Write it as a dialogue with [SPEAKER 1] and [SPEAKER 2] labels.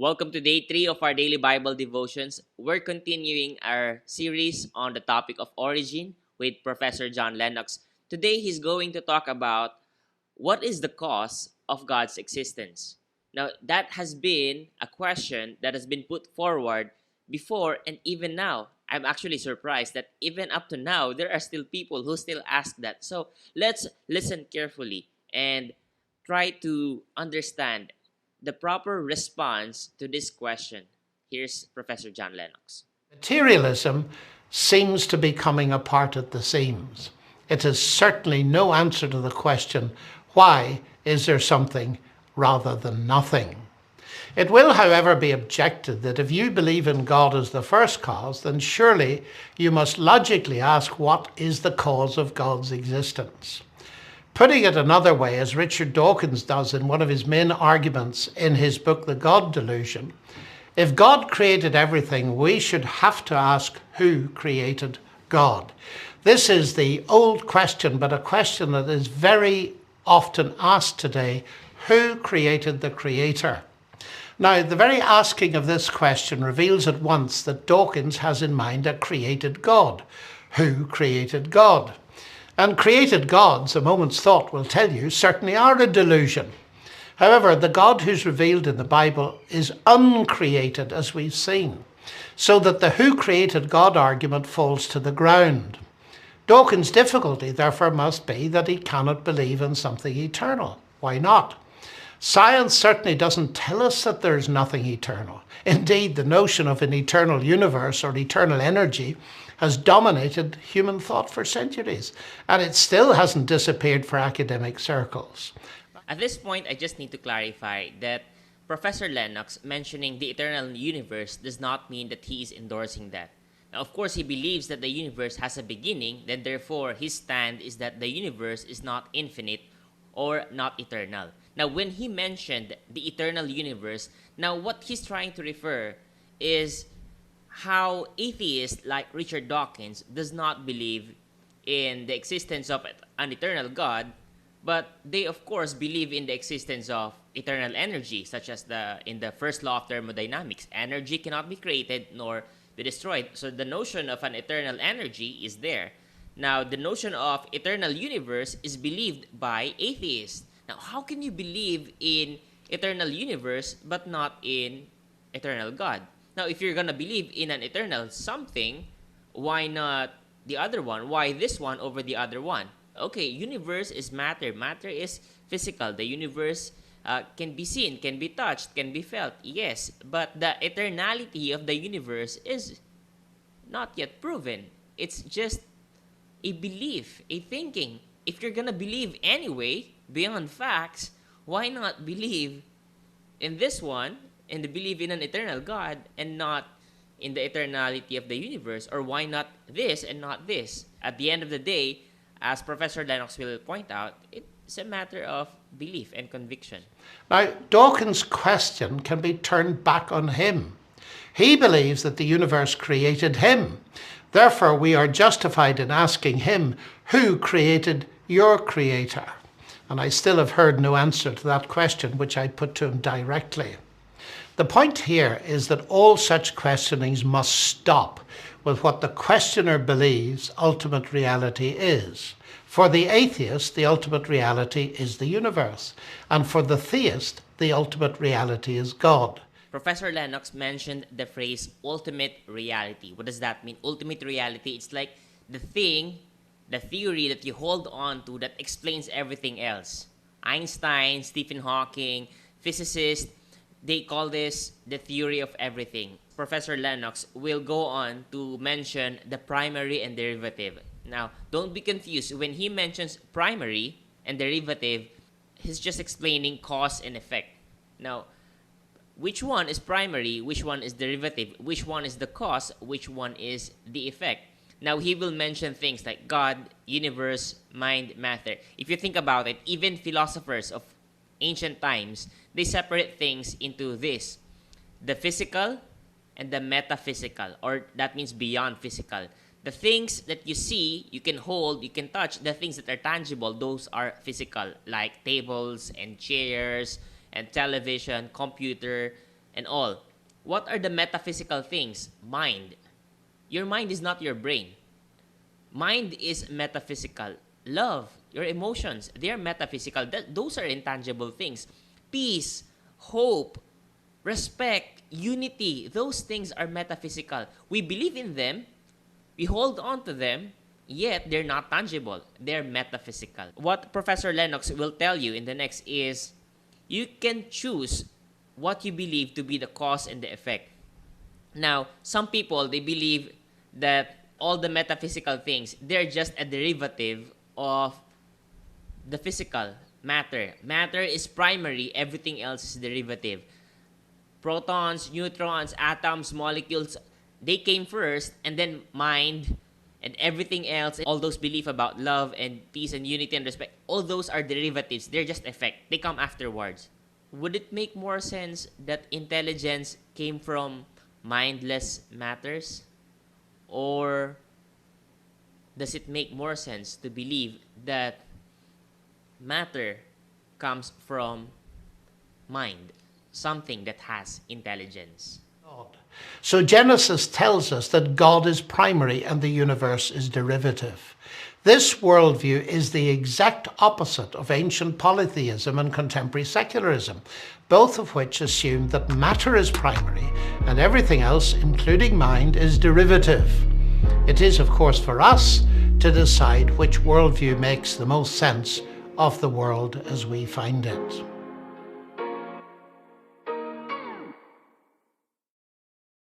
[SPEAKER 1] Welcome to day 3 of our daily Bible devotions. We're continuing our series on the topic of origin with Professor John Lennox. Today, he's going to talk about what is the cause of God's existence. Now, that has been a question that has been put forward before and even now. I'm actually surprised that even up to now, there are still people who still ask that. So let's listen carefully and try to understand the proper response to this question. Here's Professor John Lennox.
[SPEAKER 2] Materialism seems to be coming apart at the seams. It is certainly no answer to the question, why is there something rather than nothing? It will, however, be objected that if you believe in God as the first cause, then surely you must logically ask what is the cause of God's existence. Putting it another way, as Richard Dawkins does in one of his main arguments in his book, The God Delusion, if God created everything, we should have to ask who created God. This is the old question, but a question that is very often asked today: who created the Creator? Now, the very asking of this question reveals at once that Dawkins has in mind a created God. Who created God? And created gods, a moment's thought will tell you, certainly are a delusion. However, the God who's revealed in the Bible is uncreated, as we've seen, so that the who created God argument falls to the ground. Dawkins' difficulty, therefore, must be that he cannot believe in something eternal. Why not? Science certainly doesn't tell us that there's nothing eternal. Indeed, the notion of an eternal universe or eternal energy has dominated human thought for centuries, and it still hasn't disappeared for academic circles.
[SPEAKER 1] At this point, I just need to clarify that Professor Lennox mentioning the eternal universe does not mean that he is endorsing that. Now, of course, he believes that the universe has a beginning, then therefore his stand is that the universe is not infinite or not eternal. Now, when he mentioned the eternal universe, now what he's trying to refer is how atheists like Richard Dawkins does not believe in the existence of an eternal God, but they of course believe in the existence of eternal energy, such as in the first law of thermodynamics, energy cannot be created nor be destroyed. So the notion of an eternal energy is there. Now, the notion of eternal universe is believed by atheists. Now, how can you believe in eternal universe but not in eternal God? Now, if you're gonna believe in an eternal something, why not the other one? Why this one over the other one? Okay, universe is matter. Matter is physical. The universe can be seen, can be touched, can be felt. Yes, but the eternality of the universe is not yet proven. It's just a belief, a thinking. If you're gonna believe anyway, beyond facts, why not believe in this one and believe in an eternal God and not in the eternality of the universe? Or why not this and not this? At the end of the day, as Professor Lennox will point out, it's a matter of belief and conviction.
[SPEAKER 2] Now, Dawkins' question can be turned back on him. He believes that the universe created him. Therefore, we are justified in asking him, who created your creator? And I still have heard no answer to that question, which I put to him directly. The point here is that all such questionings must stop with what the questioner believes ultimate reality is. For the atheist, the ultimate reality is the universe. And for the theist, the ultimate reality is God.
[SPEAKER 1] Professor Lennox mentioned the phrase ultimate reality. What does that mean? Ultimate reality, it's like the thing, the theory that you hold on to that explains everything else. Einstein, Stephen Hawking, physicists, they call this the theory of everything. Professor Lennox will go on to mention the primary and derivative. Now, don't be confused. When he mentions primary and derivative, he's just explaining cause and effect. Now, which one is primary, which one is derivative, which one is the cause, which one is the effect? Now, he will mention things like God, universe, mind, matter. If you think about it, even philosophers of ancient times, they separate things into this: the physical and the metaphysical, or that means beyond physical. The things that you see, you can hold, you can touch. The things that are tangible, those are physical, like tables and chairs and television, computer. and all. What are the metaphysical things? Mind. Your mind is not your brain. Mind is metaphysical. Love, your emotions, they are metaphysical. Those are intangible things. Peace, hope, respect, unity, those things are metaphysical. We believe in them, we hold on to them, yet they're not tangible. They're metaphysical. What Professor Lennox will tell you in the next is, you can choose what you believe to be the cause and the effect. Now, some people, they believe that all the metaphysical things, they're just a derivative of the physical matter. Matter is primary, everything else is derivative. Protons, neutrons, atoms, molecules, they came first, and then mind and everything else, all those beliefs about love and peace and unity and respect, all those are derivatives. They're just effect. They come afterwards. Would it make more sense that intelligence came from mindless matters? Or does it make more sense to believe that matter comes from mind, something that has intelligence?
[SPEAKER 2] God. So Genesis tells us that God is primary and the universe is derivative. This worldview is the exact opposite of ancient polytheism and contemporary secularism, both of which assume that matter is primary and everything else, including mind, is derivative. It is, of course, for us to decide which worldview makes the most sense of the world as we find it.